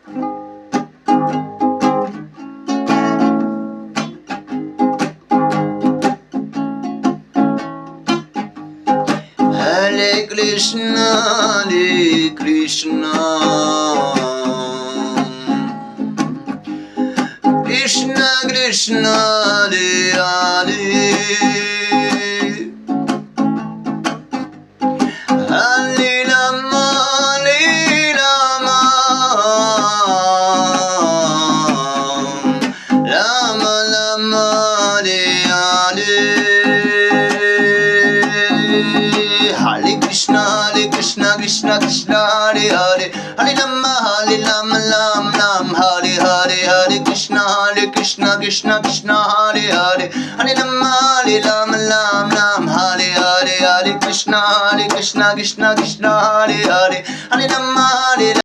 Hare Krishna, Hare Krishna, Krishna Krishna, Hare Hare, Hare Rama, Hare Rama, Rama Rama, Hare Hare. Hare Krishna, Krishna Krishna, Hare Hare, Hare Rama, Ram Ram, Hare Hare, Hare Krishna, Krishna Krishna, Hare Hare, Hare Rama, Ram Ram, Hare Hare, Hare Krishna, Krishna Krishna, Hare Hare, Hare Rama,